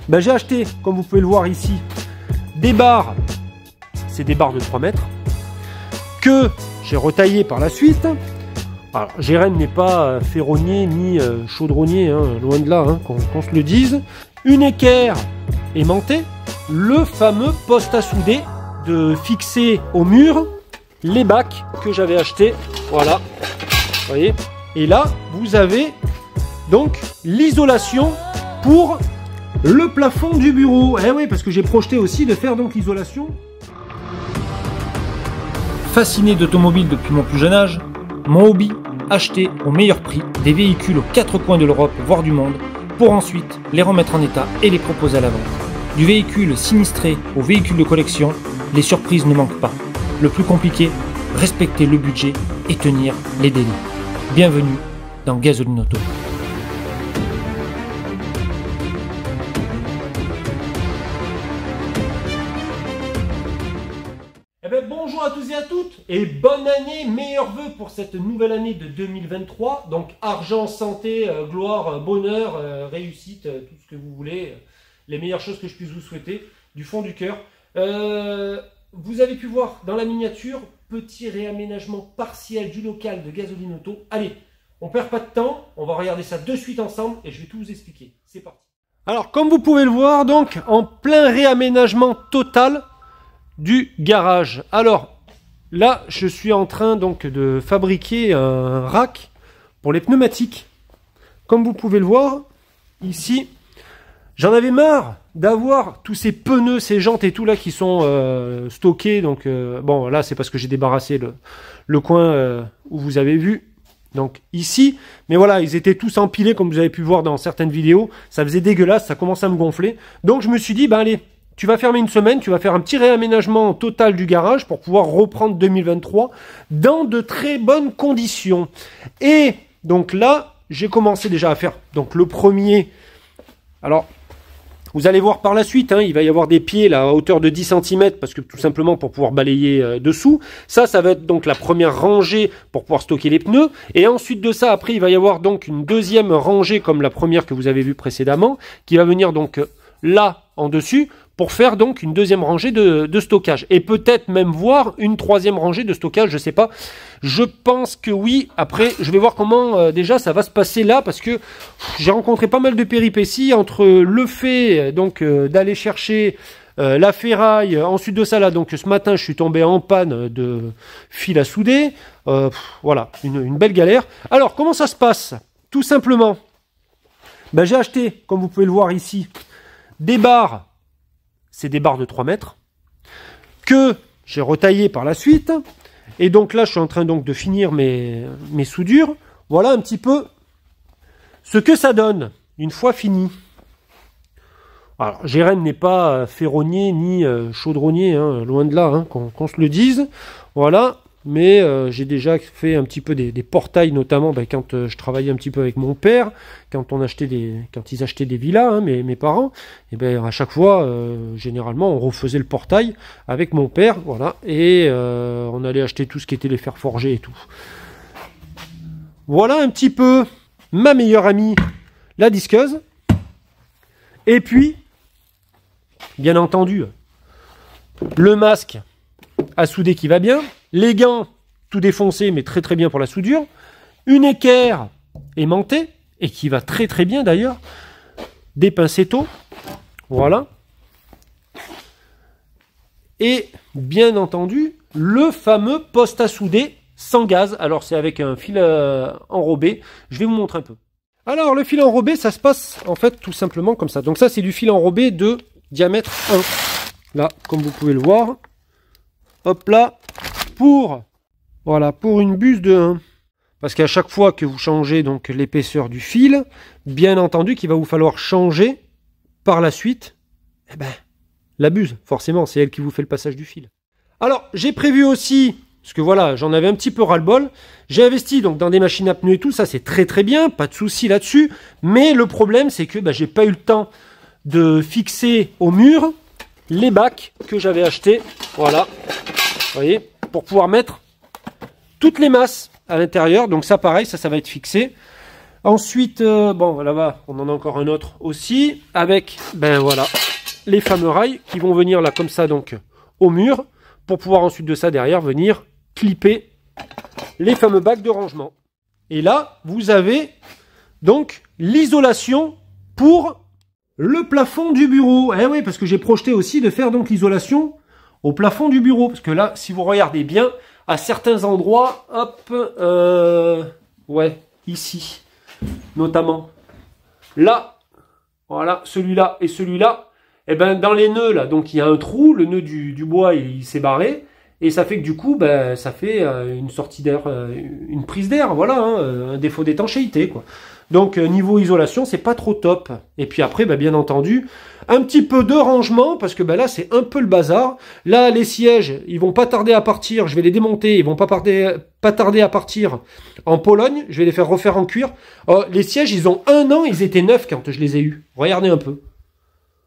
Ben, j'ai acheté, comme vous pouvez le voir ici, des barres. C'est des barres de 3 mètres que j'ai retaillées par la suite. Alors, Jérém n'est pas ferronnier ni chaudronnier, hein, loin de là, hein, qu'on se le dise. Une équerre aimantée, le fameux poste à souder de fixer au mur les bacs que j'avais achetés. Voilà, vous voyez. Et là, vous avez donc l'isolation pour le plafond du bureau. Eh oui, parce que j'ai projeté aussi de faire donc l'isolation. Fasciné d'automobile depuis mon plus jeune âge, mon hobby, acheter au meilleur prix des véhicules aux 4 coins de l'Europe, voire du monde, pour ensuite les remettre en état et les proposer à la vente. Du véhicule sinistré au véhicule de collection, les surprises ne manquent pas. Le plus compliqué, respecter le budget et tenir les délais. Bienvenue dans Gasoline Auto. Bonjour à tous et à toutes et bonne année, meilleurs vœux pour cette nouvelle année de 2023. Donc argent, santé, gloire, bonheur, réussite, tout ce que vous voulez, les meilleures choses que je puisse vous souhaiter du fond du cœur. Vous avez pu voir dans la miniature, petit réaménagement partiel du local de Gasoline Auto. Allez, on perd pas de temps, on va regarder ça de suite ensemble et je vais tout vous expliquer. C'est parti. Alors comme vous pouvez le voir, donc en plein réaménagement total du garage. Alors là, je suis en train donc de fabriquer un rack pour les pneumatiques. Comme vous pouvez le voir ici, j'en avais marre d'avoir tous ces pneus, ces jantes et tout là qui sont stockés. Donc bon, là c'est parce que j'ai débarrassé le coin où vous avez vu. Donc ici, mais voilà, ils étaient tous empilés comme vous avez pu voir dans certaines vidéos. Ça faisait dégueulasse, ça commençait à me gonfler. Donc je me suis dit, ben allez, tu vas fermer une semaine, tu vas faire un petit réaménagement total du garage pour pouvoir reprendre 2023 dans de très bonnes conditions. Et donc là, j'ai commencé déjà à faire donc le premier. Alors, vous allez voir par la suite, hein, il va y avoir des pieds là, à hauteur de 10 cm parce que tout simplement pour pouvoir balayer dessous. Ça va être donc la première rangée pour pouvoir stocker les pneus. Et ensuite de ça, après, il va y avoir donc une deuxième rangée comme la première que vous avez vue précédemment qui va venir donc là en dessus pour faire donc une deuxième rangée de stockage. Et peut-être même voir une troisième rangée de stockage, je sais pas. Je pense que oui. Après, je vais voir comment déjà ça va se passer là, parce que j'ai rencontré pas mal de péripéties entre le fait donc d'aller chercher la ferraille. Ensuite de ça là, donc ce matin, je suis tombé en panne de fil à souder. Voilà, une belle galère. Alors, comment ça se passe? Tout simplement, ben, j'ai acheté, comme vous pouvez le voir ici, des barres. C'est des barres de 3 mètres que j'ai retaillées par la suite. Et donc là, je suis en train donc de finir mes soudures. Voilà un petit peu ce que ça donne une fois fini. Alors, Jérém n'est pas ferronnier ni chaudronnier, hein, loin de là, hein, qu'on se le dise. Voilà. Mais j'ai déjà fait un petit peu des portails, notamment quand je travaillais un petit peu avec mon père, quand ils achetaient des villas, hein, mes parents, et ben à chaque fois, généralement, on refaisait le portail avec mon père, voilà, et on allait acheter tout ce qui était les fers forgés et tout. Voilà un petit peu ma meilleure amie, la disqueuse. Et puis, bien entendu, le masque à souder qui va bien. Les gants, tout défoncés, mais très très bien pour la soudure. Une équerre aimantée, et qui va très très bien d'ailleurs. Des pincettos, voilà. Et bien entendu, le fameux poste à souder sans gaz. Alors c'est avec un fil enrobé. Je vais vous montrer un peu. Alors le fil enrobé, ça se passe en fait tout simplement comme ça. Donc ça c'est du fil enrobé de diamètre 1. Là, comme vous pouvez le voir. Hop là. Pour une buse de 1. Parce qu'à chaque fois que vous changez donc l'épaisseur du fil, bien entendu qu'il va vous falloir changer par la suite la buse. Forcément, c'est elle qui vous fait le passage du fil. Alors, j'ai prévu aussi, parce que voilà, j'en avais un petit peu ras-le-bol, j'ai investi donc dans des machines à pneus et tout, ça c'est très très bien, pas de souci là-dessus. Mais le problème, c'est que j'ai pas eu le temps de fixer au mur les bacs que j'avais achetés. Voilà, vous voyez, pour pouvoir mettre toutes les masses à l'intérieur. Donc ça pareil, ça va être fixé. Ensuite, bon, là-bas, on en a encore un autre aussi, avec, ben voilà, les fameux rails qui vont venir là, comme ça, donc, au mur, pour pouvoir ensuite de ça, derrière, venir clipper les fameux bacs de rangement. Et là, vous avez, donc, l'isolation pour le plafond du bureau. Eh oui, parce que j'ai projeté aussi de faire, donc, l'isolation au plafond du bureau. Parce que là, si vous regardez bien, à certains endroits, hop, ouais, ici, notamment là, voilà, celui-là et celui-là, et ben dans les nœuds là, donc il y a un trou, le nœud du bois il s'est barré, et ça fait que du coup, ben ça fait une sortie d'air, une prise d'air, voilà, hein, un défaut d'étanchéité quoi. Donc niveau isolation, c'est pas trop top. Et puis après, ben, bien entendu, un petit peu de rangement, parce que ben, là c'est un peu le bazar. Là, les sièges, ils vont pas tarder à partir, je vais les démonter, ils vont pas tarder à partir en Pologne, je vais les faire refaire en cuir. Oh, les sièges, ils ont 1 an, ils étaient neufs quand je les ai eus. Regardez un peu.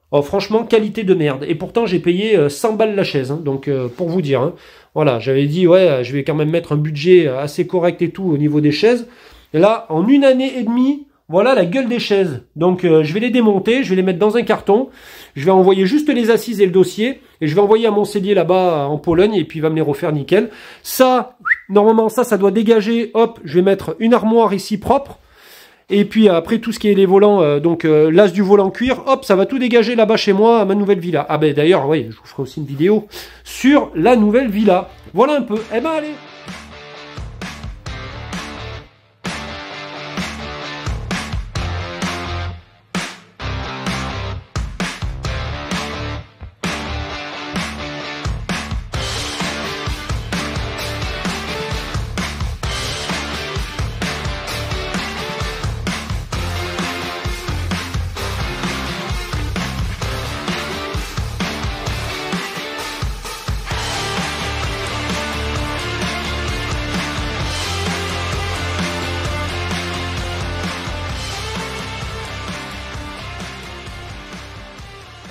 Oh, franchement, qualité de merde. Et pourtant, j'ai payé 100 balles la chaise, hein, donc pour vous dire. Hein. Voilà, j'avais dit, ouais, je vais quand même mettre un budget assez correct et tout au niveau des chaises. Et là, en 1 année et demie, voilà la gueule des chaises. Donc, je vais les démonter, je vais les mettre dans un carton. Je vais envoyer juste les assises et le dossier. Et je vais envoyer à mon cellier là-bas en Pologne. Et puis, il va me les refaire nickel. Ça, normalement, ça doit dégager. Hop, je vais mettre une armoire ici propre. Et puis, après, tout ce qui est les volants, donc l'as du volant cuir, hop, ça va tout dégager là-bas chez moi, à ma nouvelle villa. Ah ben, d'ailleurs, oui, je vous ferai aussi une vidéo sur la nouvelle villa. Voilà un peu. Eh ben, allez.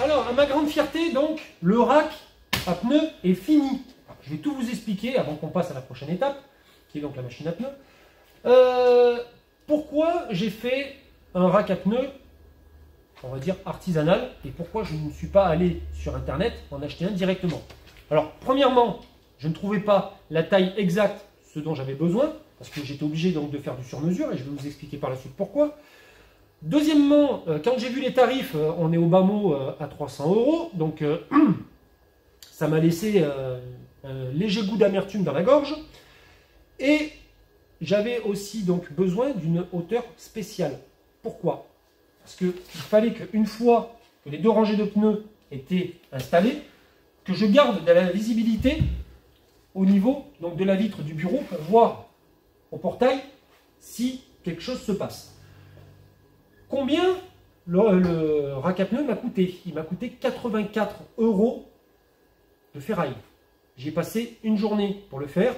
Alors, à ma grande fierté, donc, le rack à pneus est fini. Je vais tout vous expliquer avant qu'on passe à la prochaine étape, qui est donc la machine à pneus. Pourquoi j'ai fait un rack à pneus, on va dire artisanal, et pourquoi je ne suis pas allé sur Internet en acheter un directement. Alors, premièrement, je ne trouvais pas la taille exacte, ce dont j'avais besoin, parce que j'étais obligé donc de faire du sur-mesure, et je vais vous expliquer par la suite pourquoi. Deuxièmement, quand j'ai vu les tarifs, on est au bas mot à 300 €, donc ça m'a laissé un léger goût d'amertume dans la gorge. Et j'avais aussi donc besoin d'une hauteur spéciale. Pourquoi? Parce qu'il fallait qu'une fois que les 2 rangées de pneus étaient installées, que je garde de la visibilité au niveau donc, de la vitre du bureau pour voir au portail si quelque chose se passe. Combien le rack à pneus m'a coûté? Il m'a coûté 84 € de ferraille. J'ai passé une journée pour le faire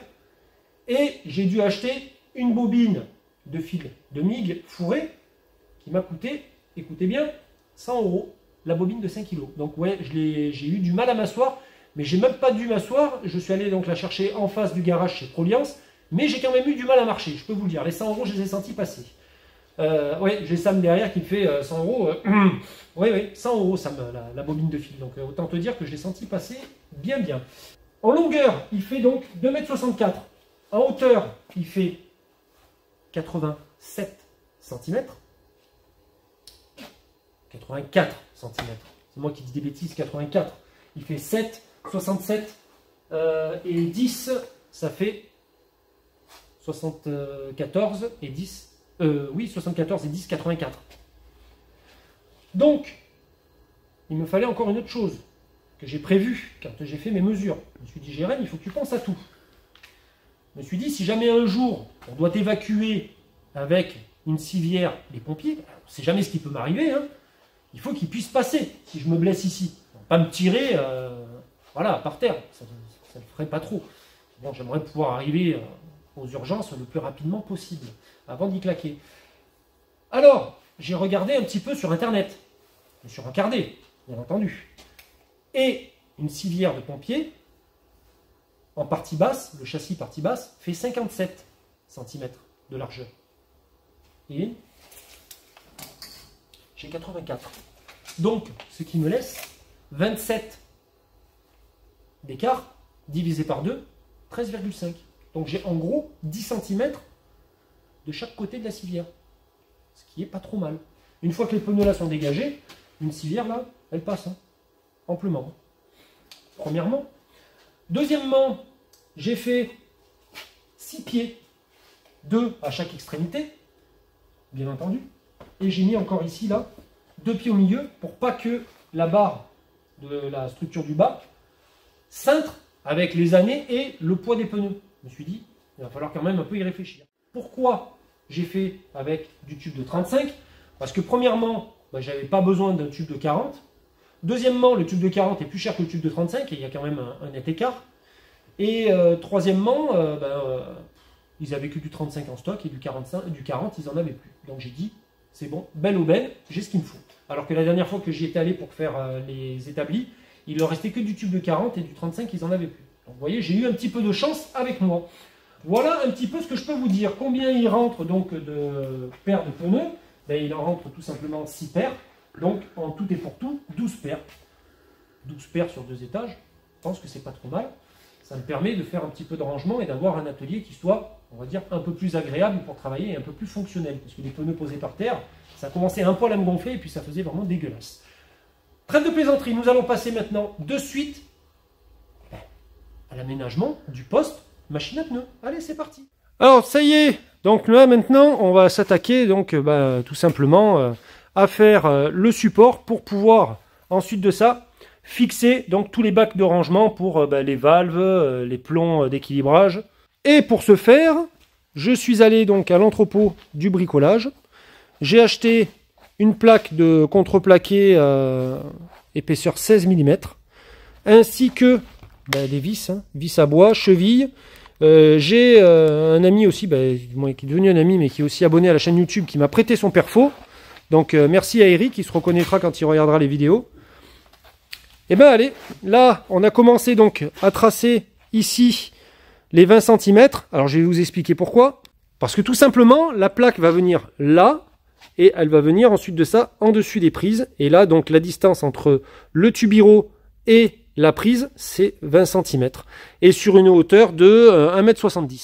et j'ai dû acheter une bobine de fil de MIG fourré qui m'a coûté, écoutez bien, 100 €. La bobine de 5 kg. Donc ouais, j'ai eu du mal à m'asseoir, mais j'ai même pas dû m'asseoir. Je suis allé donc la chercher en face du garage chez Proliance, mais j'ai quand même eu du mal à marcher, je peux vous le dire. Les 100 €, je les ai sentis passer. Ouais, j'ai Sam derrière qui me fait 100 €. Oui, 100 € Sam, la bobine de fil. Donc autant te dire que je l'ai senti passer bien. En longueur, il fait donc 2,64 m. En hauteur, il fait 87 cm. 84 cm. C'est moi qui dis des bêtises, 84. Il fait 7, 67 et 10, ça fait 74 et 10. Oui, 74 et 10, 84. Donc, il me fallait encore une autre chose que j'ai prévue quand j'ai fait mes mesures. Je me suis dit, Jérém, il faut que tu penses à tout. Je me suis dit, si jamais un jour, on doit évacuer avec une civière les pompiers, on ne sait jamais ce qui peut m'arriver, hein, il faut qu'ils puissent passer si je me blesse ici. Pas me tirer voilà, par terre, ça ne le ferait pas trop. Bon, j'aimerais pouvoir arriver aux urgences le plus rapidement possible, avant d'y claquer. Alors, j'ai regardé un petit peu sur Internet. Je me suis rencardé, bien entendu. Et une civière de pompier, en partie basse, le châssis partie basse, fait 57 cm de largeur. Et j'ai 84. Donc, ce qui me laisse 27 d'écart, divisé par 2, 13,5. Donc j'ai en gros 10 cm de chaque côté de la civière. Ce qui est pas trop mal. Une fois que les pneus là sont dégagés, une civière là, elle passe, hein, amplement. Premièrement. Deuxièmement, j'ai fait 6 pieds, 2 à chaque extrémité, bien entendu. Et j'ai mis encore ici, là, 2 pieds au milieu pour pas que la barre de la structure du bas cintre avec les années et le poids des pneus. Je me suis dit, il va falloir quand même un peu y réfléchir. Pourquoi j'ai fait avec du tube de 35? Parce que premièrement, je n'avais pas besoin d'un tube de 40. Deuxièmement, le tube de 40 est plus cher que le tube de 35 et il y a quand même un net écart. Et troisièmement, ils n'avaient que du 35 en stock et du 40, ils n'en avaient plus. Donc j'ai dit, c'est bon, belle aubaine, j'ai ce qu'il me faut. Alors que la dernière fois que j'y étais allé pour faire les établis, il ne leur restait que du tube de 40 et du 35, ils n'en avaient plus. Donc vous voyez, j'ai eu un petit peu de chance avec moi. Voilà un petit peu ce que je peux vous dire. Combien il rentre donc de paires de pneus? Il en rentre tout simplement 6 paires. Donc en tout et pour tout, 12 paires. 12 paires sur 2 étages, je pense que c'est pas trop mal. Ça me permet de faire un petit peu de rangement et d'avoir un atelier qui soit, on va dire, un peu plus agréable pour travailler et un peu plus fonctionnel. Parce que les pneus posés par terre, ça commençait un poil à me gonfler et puis ça faisait vraiment dégueulasse. Trêve de plaisanterie, nous allons passer maintenant de suite à l'aménagement du poste machine à pneus. Allez, c'est parti. Alors, ça y est, donc là maintenant, on va s'attaquer donc tout simplement à faire le support pour pouvoir ensuite de ça fixer donc tous les bacs de rangement pour les valves, les plombs d'équilibrage. Et pour ce faire, je suis allé donc à l'entrepôt du bricolage. J'ai acheté une plaque de contreplaqué épaisseur 16 mm, ainsi que des vis, vis à bois, chevilles. J'ai un ami aussi, qui est devenu un ami, mais qui est aussi abonné à la chaîne YouTube, qui m'a prêté son perfo. Donc merci à Eric, qui se reconnaîtra quand il regardera les vidéos. Et allez, là on a commencé donc à tracer ici les 20 cm. Alors je vais vous expliquer pourquoi. Parce que tout simplement, la plaque va venir là, et elle va venir ensuite de ça en dessus des prises. Et là, donc la distance entre le tubiro et la prise, c'est 20 cm. Et sur une hauteur de 1,70 m.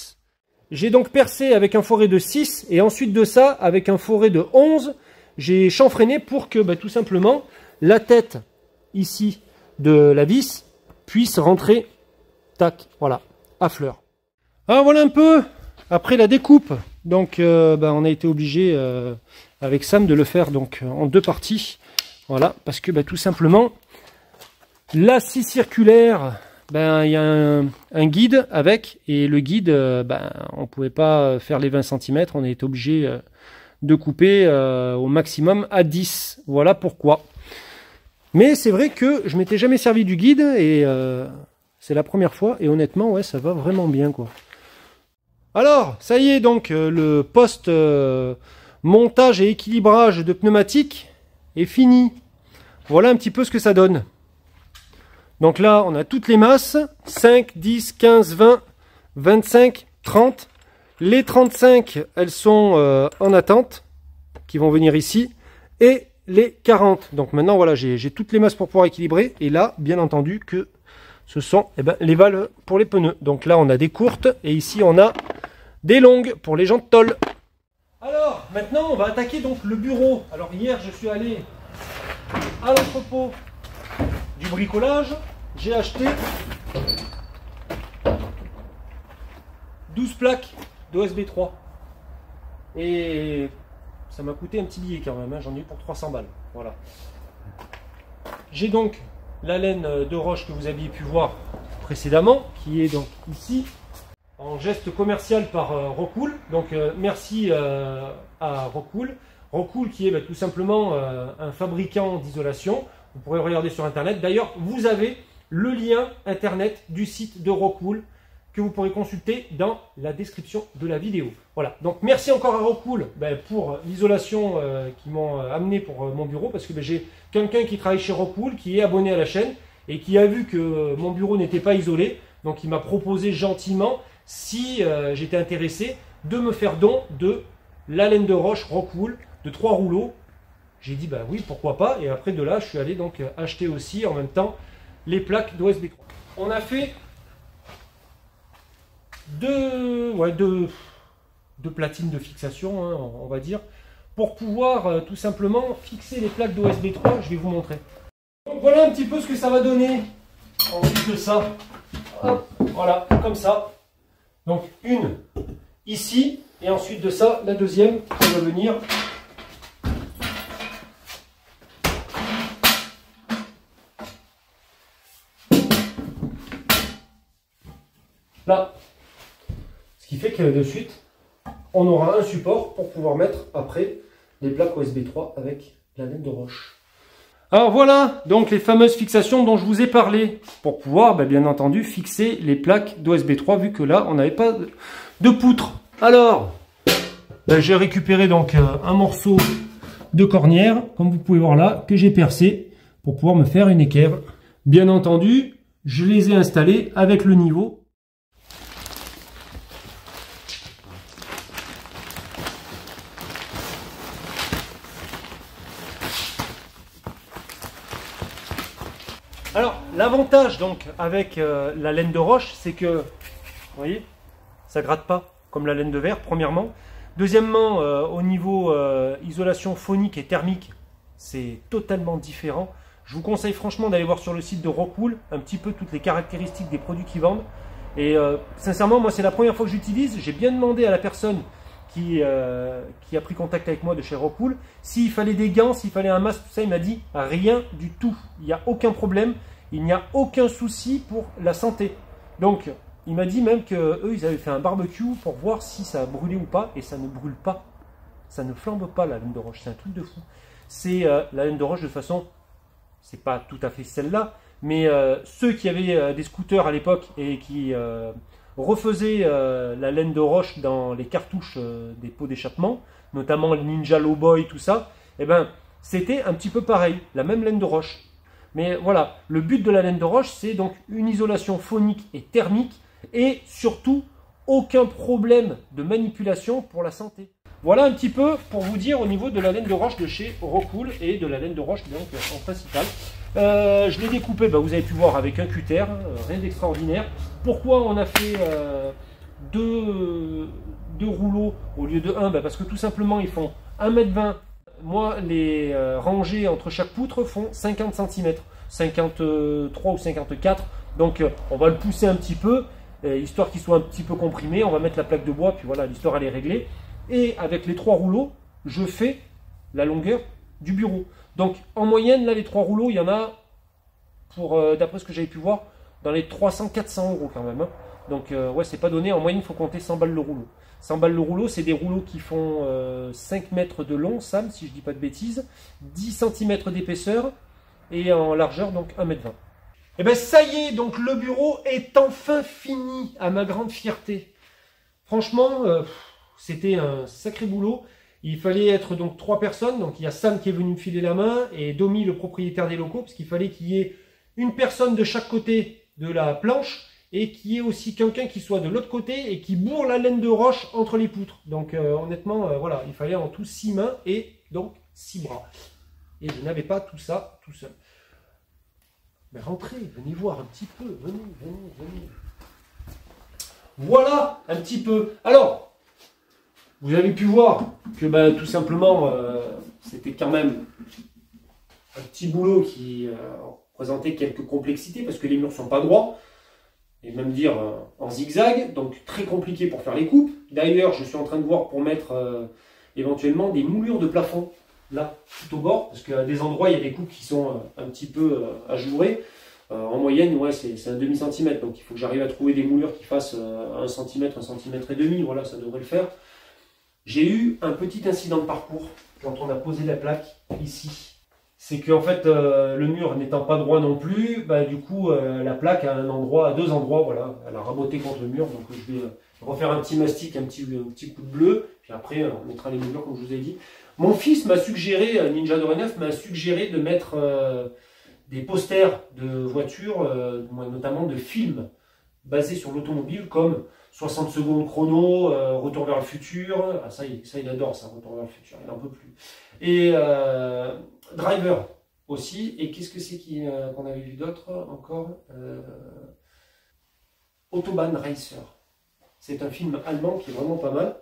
J'ai donc percé avec un foret de 6 et ensuite de ça, avec un foret de 11, j'ai chanfreiné pour que tout simplement la tête ici de la vis puisse rentrer, tac, voilà, à fleur. Alors voilà un peu, après la découpe, donc on a été obligé avec Sam de le faire donc en 2 parties. Voilà, parce que tout simplement, la scie circulaire, il y a un guide avec, et le guide, on pouvait pas faire les 20 cm, on a été obligé de couper au maximum à 10. Voilà pourquoi. Mais c'est vrai que je m'étais jamais servi du guide, et c'est la première fois, et honnêtement, ouais, ça va vraiment bien, quoi. Alors, ça y est, donc, le poste montage et équilibrage de pneumatiques est fini. Voilà un petit peu ce que ça donne. Donc là, on a toutes les masses, 5, 10, 15, 20, 25, 30. Les 35, elles sont en attente, qui vont venir ici, et les 40. Donc maintenant, voilà, j'ai toutes les masses pour pouvoir équilibrer. Et là, bien entendu, que ce sont les valves pour les pneus. Donc là, on a des courtes, et ici, on a des longues pour les jantes tôle. Alors, maintenant, on va attaquer donc le bureau. Alors hier, je suis allé à l'entrepôt du bricolage. J'ai acheté 12 plaques d'OSB 3. Et ça m'a coûté un petit billet quand même, j'en ai eu pour 300 balles. Voilà. J'ai donc la laine de roche que vous aviez pu voir précédemment, qui est donc ici, en geste commercial par Rockwool. Donc merci à Rockwool. Rockwool qui est tout simplement un fabricant d'isolation. Vous pourrez regarder sur internet. D'ailleurs, vous avez le lien internet du site de Rockwool que vous pourrez consulter dans la description de la vidéo. Voilà, donc merci encore à Rockwool pour l'isolation qu'ils m'ont amené pour mon bureau, parce que j'ai quelqu'un qui travaille chez Rockwool, qui est abonné à la chaîne et qui a vu que mon bureau n'était pas isolé. Donc il m'a proposé gentiment, si j'étais intéressé, de me faire don de la laine de roche Rockwool de 3 rouleaux. j'ai dit bah oui, pourquoi pas. Et après de là, je suis allé donc acheter aussi en même temps les plaques d'OSB 3. On a fait deux platines de fixation, hein, on va dire, pour pouvoir tout simplement fixer les plaques d'OSB 3. Je vais vous montrer. Donc voilà un petit peu ce que ça va donner. Ensuite de ça, hop, voilà, comme ça. Donc une ici, et ensuite de ça, la deuxième qui va venir. Là. Ce qui fait que de suite, on aura un support pour pouvoir mettre après les plaques OSB 3 avec la laine de roche. Alors voilà, donc les fameuses fixations dont je vous ai parlé, pour pouvoir bien entendu fixer les plaques d'OSB 3, vu que là on n'avait pas de poutre. Alors, j'ai récupéré donc un morceau de cornière, comme vous pouvez voir là, que j'ai percé pour pouvoir me faire une équerre. Bien entendu, je les ai installés avec le niveau. Alors, l'avantage donc avec la laine de roche, c'est que, vous voyez, ça gratte pas comme la laine de verre, premièrement. Deuxièmement, au niveau isolation phonique et thermique, c'est totalement différent. Je vous conseille franchement d'aller voir sur le site de Rockwool un petit peu toutes les caractéristiques des produits qu'ils vendent. Et sincèrement, moi c'est la première fois que j'utilise. J'ai bien demandé à la personne qui a pris contact avec moi de chez Rockwool s'il fallait des gants, s'il fallait un masque, tout ça. Il m'a dit rien du tout. Il n'y a aucun problème. Il n'y a aucun souci pour la santé. Donc, il m'a dit même qu'eux, ils avaient fait un barbecue pour voir si ça brûlait ou pas. Et ça ne brûle pas. Ça ne flambe pas la laine de roche. C'est un truc de fou. C'est la laine de roche de toute façon, c'est pas tout à fait celle-là. Mais ceux qui avaient des scooters à l'époque et qui refaisaient la laine de roche dans les cartouches des pots d'échappement, notamment le Ninja Lowboy, tout ça, eh ben, c'était un petit peu pareil, la même laine de roche. Mais voilà, le but de la laine de roche, c'est donc une isolation phonique et thermique et surtout aucun problème de manipulation pour la santé. Voilà un petit peu pour vous dire au niveau de la laine de roche de chez Rockwool et de la laine de roche donc en principal. Je l'ai découpé, vous avez pu voir avec un cutter, rien d'extraordinaire. Pourquoi on a fait deux rouleaux au lieu de un? Parce que tout simplement ils font 1,20 m. Moi, les rangées entre chaque poutre font 50 cm, 53 ou 54. Donc, on va le pousser un petit peu, histoire qu'il soit un petit peu comprimé. On va mettre la plaque de bois, puis voilà, l'histoire elle est réglée. Et avec les 3 rouleaux, je fais la longueur du bureau. Donc, en moyenne, là, les 3 rouleaux, il y en a, pour d'après ce que j'avais pu voir, dans les 300-400 € quand même. Hein. Donc, ouais, c'est pas donné. En moyenne, il faut compter 100 balles le rouleau. 100 balles le rouleau, c'est des rouleaux qui font 5 mètres de long, Sam, si je dis pas de bêtises, 10 cm d'épaisseur et en largeur, donc 1,20 m. Et bien ça y est, donc le bureau est enfin fini, à ma grande fierté. Franchement, c'était un sacré boulot. Il fallait être donc 3 personnes, donc il y a Sam qui est venu me filer la main et Domi, le propriétaire des locaux, parce qu'il fallait qu'il y ait une personne de chaque côté de la planche, et qu'il y ait aussi quelqu'un qui soit de l'autre côté et qui bourre la laine de roche entre les poutres. Donc honnêtement, voilà, il fallait en tout 6 mains et donc 6 bras. Et je n'avais pas tout ça tout seul. Mais rentrez, venez voir un petit peu, venez. Voilà un petit peu. Alors, vous avez pu voir que tout simplement, c'était quand même un petit boulot qui présentait quelques complexités parce que les murs ne sont pas droits. Et même dire en zigzag, donc très compliqué pour faire les coupes. D'ailleurs, je suis en train de voir pour mettre éventuellement des moulures de plafond, là, tout au bord, parce qu'à des endroits, il y a des coupes qui sont un petit peu ajourées. En moyenne, ouais, c'est un demi-centimètre, donc il faut que j'arrive à trouver des moulures qui fassent 1 cm, 1,5 cm, voilà, ça devrait le faire. J'ai eu un petit incident de parcours quand on a posé la plaque ici. C'est qu'en fait, le mur n'étant pas droit non plus, du coup, la plaque à deux endroits, voilà, elle a raboté contre le mur. Donc je vais refaire un petit mastic, un petit coup de bleu, puis après on mettra les moulures comme je vous ai dit. Mon fils m'a suggéré, Ninja Doré 9 m'a suggéré de mettre des posters de voitures, notamment de films basés sur l'automobile, comme 60 secondes chrono, Retour vers le futur. Ah, ça, il adore ça, Retour vers le futur, il n'en peut plus. Et Driver aussi. Et qu'est-ce que c'est qu'on avait vu d'autre encore Autobahn Racer. C'est un film allemand qui est vraiment pas mal.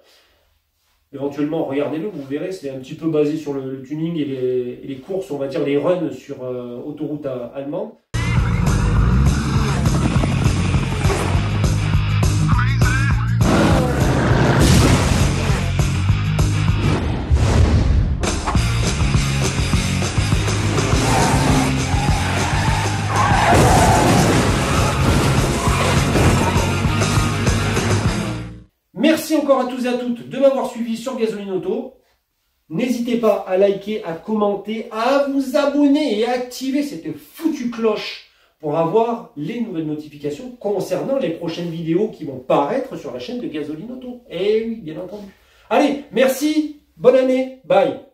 Éventuellement, regardez-le, vous verrez, c'est un petit peu basé sur le tuning et les courses, on va dire les runs sur autoroute allemande. Merci encore à tous et à toutes de m'avoir suivi sur Gasoline Auto. N'hésitez pas à liker, à commenter, à vous abonner et à activer cette foutue cloche pour avoir les nouvelles notifications concernant les prochaines vidéos qui vont paraître sur la chaîne de Gasoline Auto. Eh oui, bien entendu. Allez, merci, bonne année, bye.